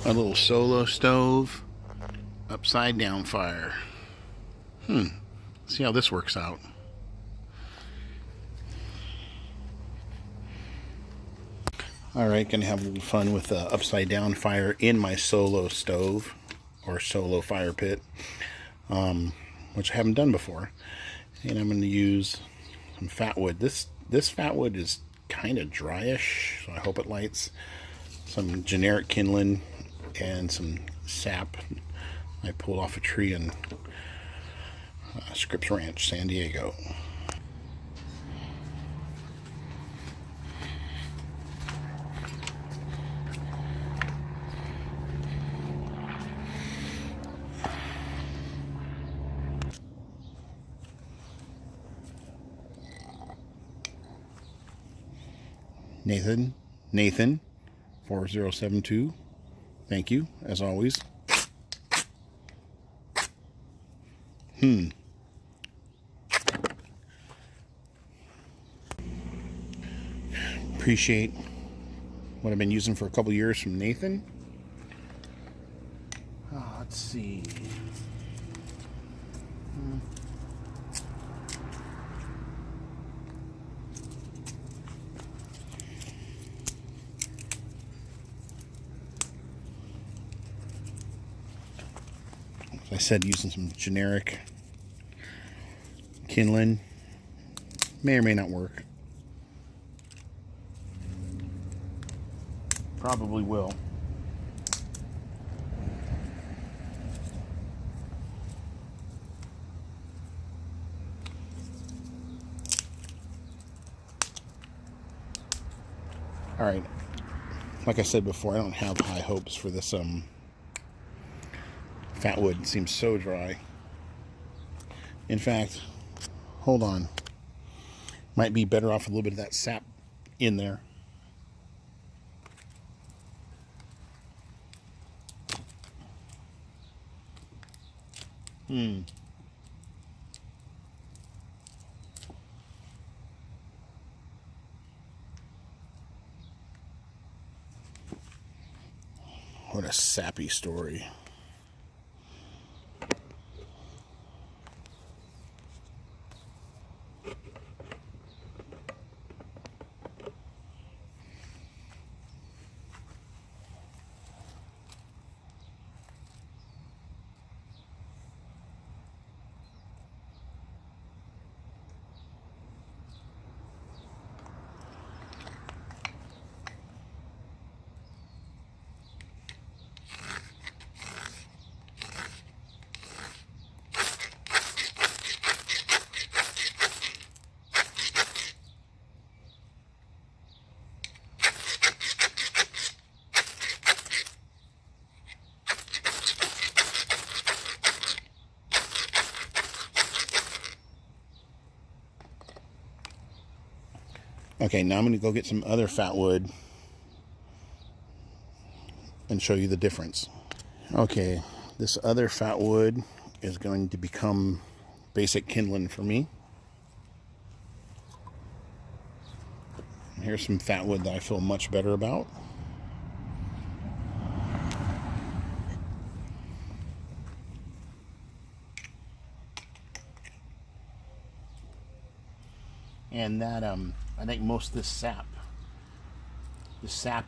A little Solo stove, upside down fire. See how this works out. Alright, gonna have a little fun with the upside down fire in my Solo stove or Solo fire pit, which I haven't done before. And I'm gonna use some fat wood. This fat wood is kind of dryish, so I hope it lights. Some generic kindling and some sap I pulled off a tree in Scripps Ranch, San Diego. Nathan 4072, thank you as always. Appreciate what I've been using for a couple years from Nathan. Let's see. As I said, using some generic kindling. May or may not work. Probably will. Alright, like I said before, I don't have high hopes for this fat wood. It seems so dry. In fact, hold on. Might be better off a little bit of that sap in there. What a sappy story. Okay, now I'm going to go get some other fat wood and show you the difference. Okay, this other fat wood is going to become basic kindling for me. Here's some fat wood that I feel much better about. And that, I think most of this sap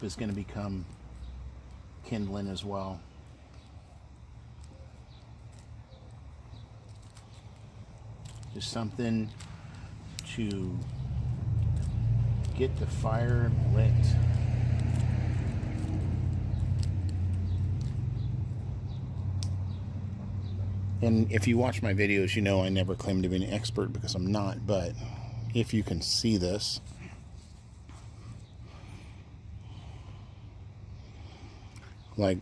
is going to become kindling as well. Just something to get the fire lit. And if you watch my videos, you know I never claim to be an expert because I'm not, but if you can see this, like,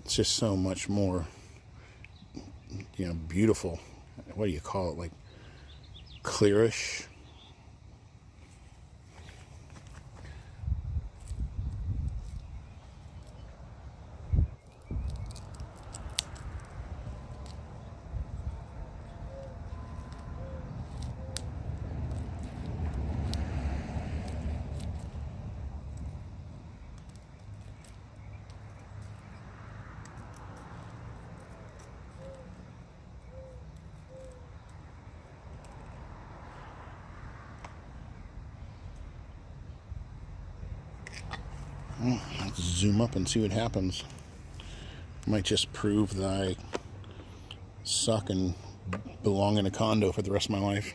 it's just so much more, beautiful. What do you call it? Like, clearish. Let's zoom up and see what happens. Might just prove that I suck and belong in a condo for the rest of my life.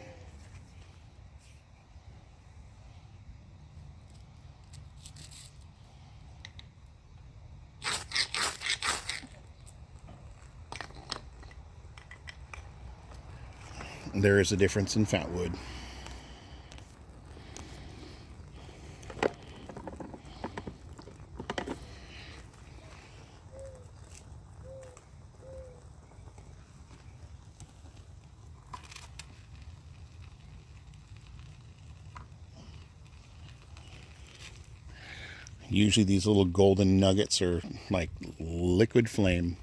There is a difference in fat wood. Usually these little golden nuggets are like liquid flame.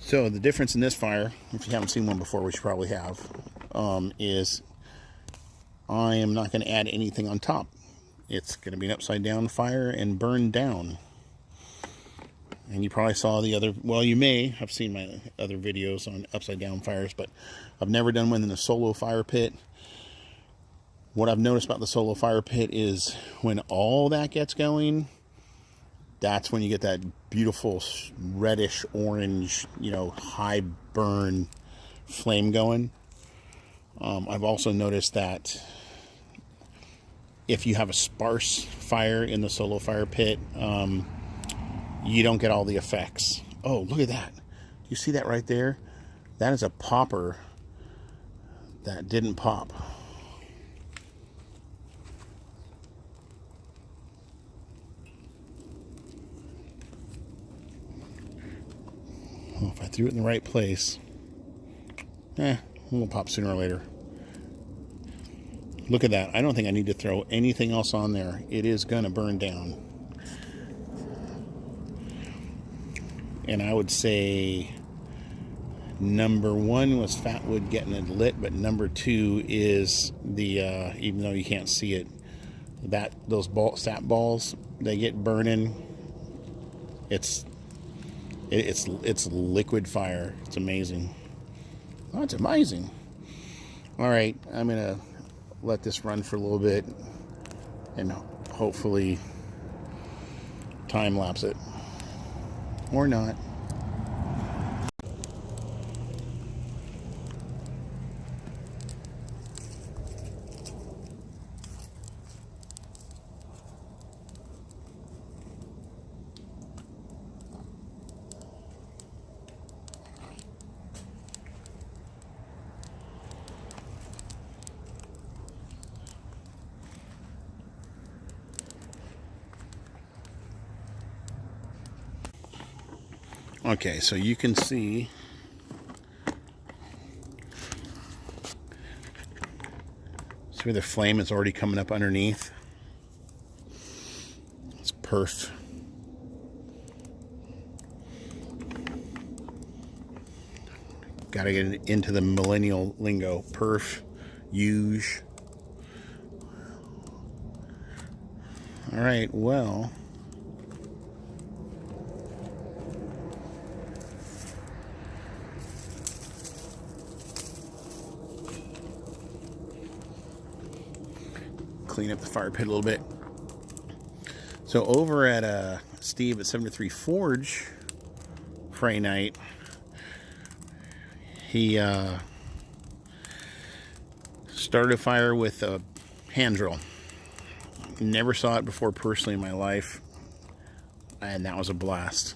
So the difference in this fire, if you haven't seen one before, which you probably have, is I am not going to add anything on top. It's going to be an upside down fire and burn down. And you probably saw the other, well, you may have seen my other videos on upside down fires, but I've never done one in a solo fire pit. What I've noticed about the solo fire pit is when all that gets going, that's when you get that beautiful reddish orange, high burn flame going. I've also noticed that if you have a sparse fire in the solo fire pit, you don't get all the effects. Oh, look at that. You see that right there? That is a popper that didn't pop. Well, if I threw it in the right place, it will pop sooner or later. Look at that. I don't think I need to throw anything else on there. It is going to burn down. And I would say number one was fat wood getting it lit, but number two is the, even though you can't see it, those sap balls, they get burning. It's liquid fire. It's amazing. Oh, it's amazing. All right, I'm gonna let this run for a little bit and hopefully time lapse it or not. Okay, so you can see the flame is already coming up underneath. It's perf. Gotta get into the millennial lingo. Perf, huge. All right, well. Clean up the fire pit a little bit. So over at Steve at 73 Forge Friday night, he started a fire with a hand drill. Never saw it before personally in my life, and that was a blast.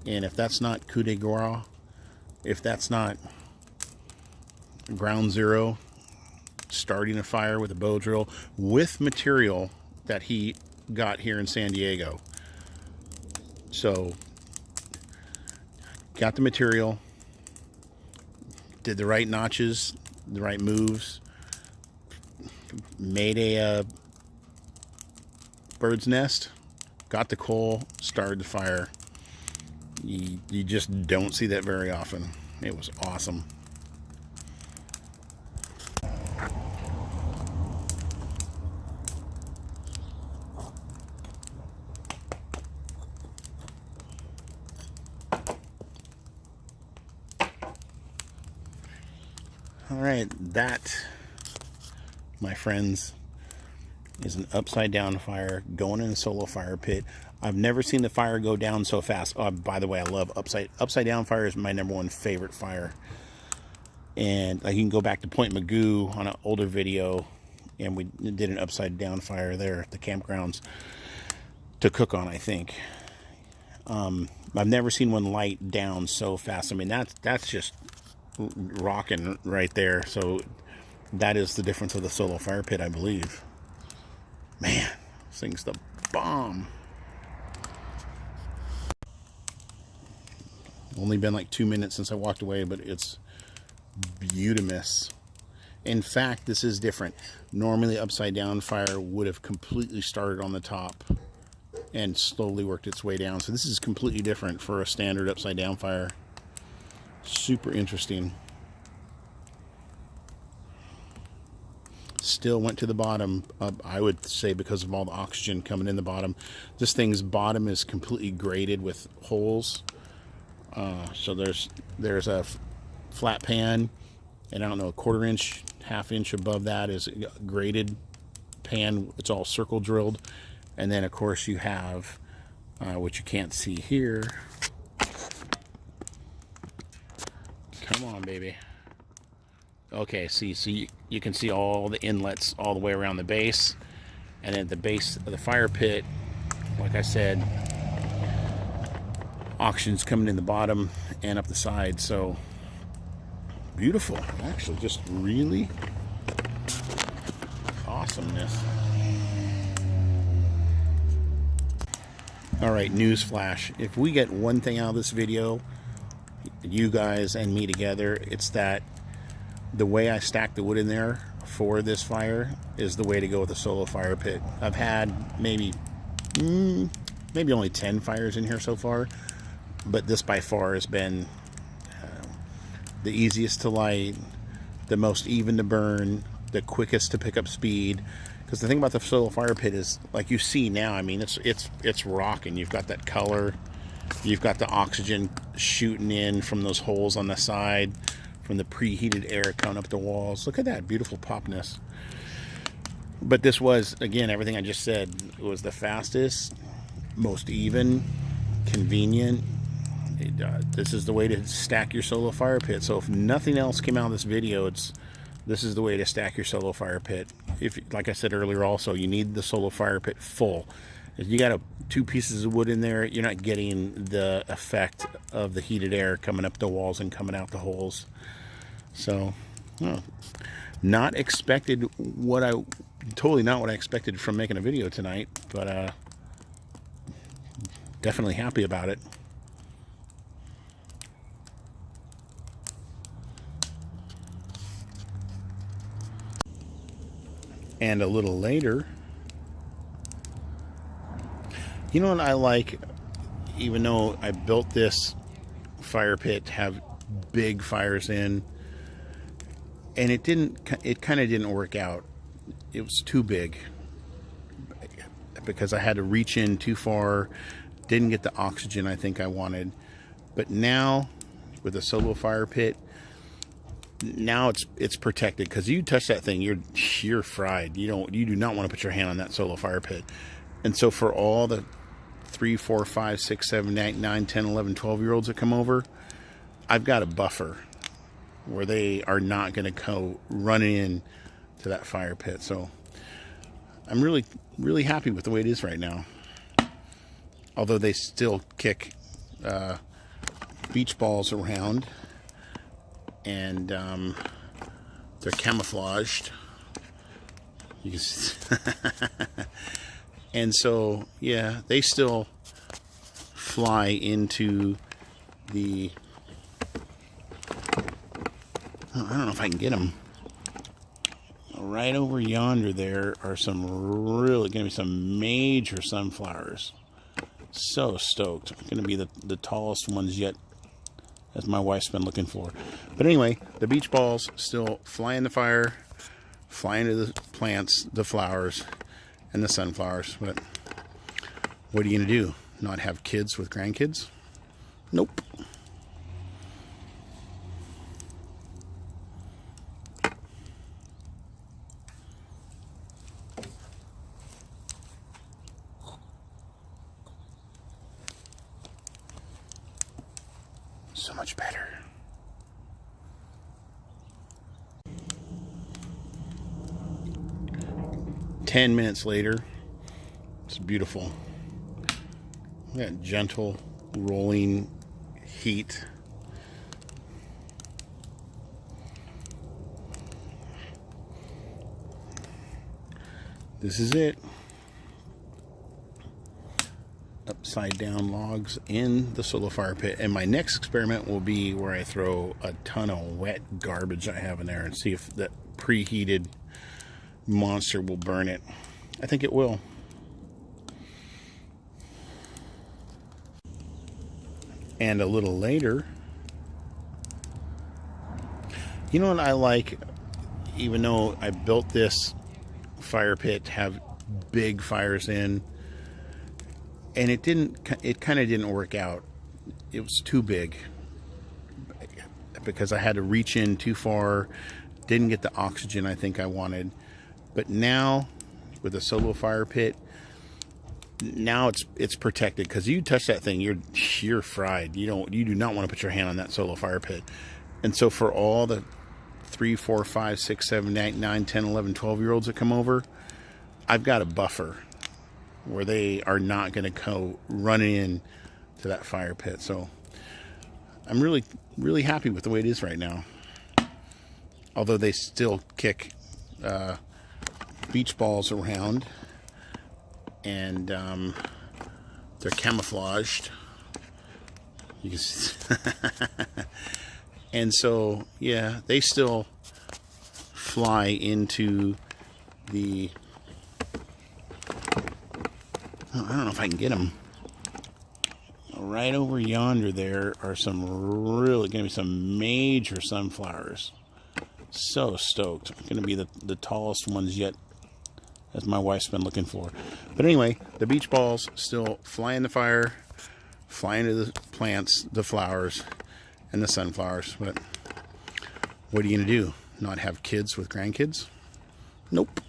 And if that's not coup de grace, if that's not ground zero, starting a fire with a bow drill with material that he got here in San Diego. So got the material, did the right notches, the right moves, made a bird's nest, got the coal, started the fire. You just don't see that very often. It was awesome. All right, that, my friends, is an upside down fire going in a solo fire pit. I've never seen the fire go down so fast. Oh, by the way, I love upside down fire is my #1 favorite fire. And you can go back to Point Magoo on an older video, and we did an upside down fire there at the campgrounds to cook on, I think. I've never seen one light down so fast. I mean, that's just rocking right there. So that is the difference of the solo fire pit, I believe. Man, this thing's the bomb. Only been like 2 minutes since I walked away, but it's beautimous. In fact, this is different. Normally, upside down fire would have completely started on the top and slowly worked its way down. So this is completely different for a standard upside down fire. Super interesting. Still went to the bottom, I would say, because of all the oxygen coming in the bottom. This thing's bottom is completely graded with holes. So there's a flat pan, and I don't know, a 1/4 inch, 1/2 inch above that is a graded pan. It's all circle drilled. And then, of course, you have, what you can't see here. Come on, baby. Okay, see, so you can see all the inlets all the way around the base. And at the base of the fire pit, like I said, oxygen's coming in the bottom and up the side. So beautiful. Actually, just really awesomeness. All right, news flash. If we get one thing out of this video, you guys and me together, it's that the way I stack the wood in there for this fire is the way to go with a solo fire pit. I've had maybe only 10 fires in here so far, but this by far has been the easiest to light, the most even to burn, the quickest to pick up speed. Because the thing about the solo fire pit is, like you see now, I mean, it's rocking. You've got that color, you've got the oxygen shooting in from those holes on the side, from the preheated air coming up the walls. Look at that beautiful popness. But this was, again, everything I just said. It was the fastest, most even, convenient. This is the way to stack your solo fire pit. So if nothing else came out of this video, this is the way to stack your solo fire pit. If, like I said earlier, also, you need the solo fire pit full. If you got 2 pieces of wood in there, you're not getting the effect of the heated air coming up the walls and coming out the holes. So, not expected totally not what I expected from making a video tonight, but definitely happy about it. And a little later, you know what I like, even though I built this fire pit to have big fires in, and it kind of didn't work out. It was too big because I had to reach in too far, didn't get the oxygen I think I wanted. But now with a solo fire pit, now it's protected, because you touch that thing, you're fried. You do not want to put your hand on that solo fire pit. And so for all the 3, 4, 5, 6, 7, 8, 9, 10, 11, 12-year-olds that come over, I've got a buffer where they are not going to go running in to that fire pit. So I'm really, really happy with the way it is right now. Although they still kick beach balls around, and they're camouflaged. You can see and so, yeah, they still fly into the... I don't know if I can get them. Right over yonder there are some really going to be some major sunflowers. So stoked. Going to be the tallest ones yet, as my wife's been looking for. But anyway, the beach balls still fly in the fire, fly into the plants, the flowers, and the sunflowers. But what are you going to do? Not have kids with grandkids? Nope. So much better. Ten minutes later, it's beautiful. That gentle rolling heat. This is it. Upside down logs in the solo fire pit, and my next experiment will be where I throw a ton of wet garbage I have in there and see if that preheated monster will burn it. I think it will. And a little later, you know what I like, even though I built this fire pit to have big fires in, and it kind of didn't work out. It was too big because I had to reach in too far, didn't get the oxygen I think I wanted. But now with a solo fire pit, now it's protected, because you touch that thing, you're fried. You do not want to put your hand on that solo fire pit. And so for all the 3, 4, 5, 6, 7, 8, 9, 10, 11, 12-year-olds that come over, I've got a buffer where they are not going to go running in to that fire pit. So I'm really, really happy with the way it is right now. Although they still kick beach balls around, and they're camouflaged. You can see. And so, yeah, they still fly into the... Oh, I don't know if I can get them. Right over yonder there are some really going to be some major sunflowers. So stoked. Going to be the tallest ones yet, as my wife's been looking for. But anyway, the beach balls still fly in the fire, fly into the plants, the flowers, and the sunflowers. But what are you going to do? Not have kids with grandkids? Nope.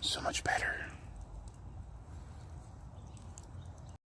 So much better.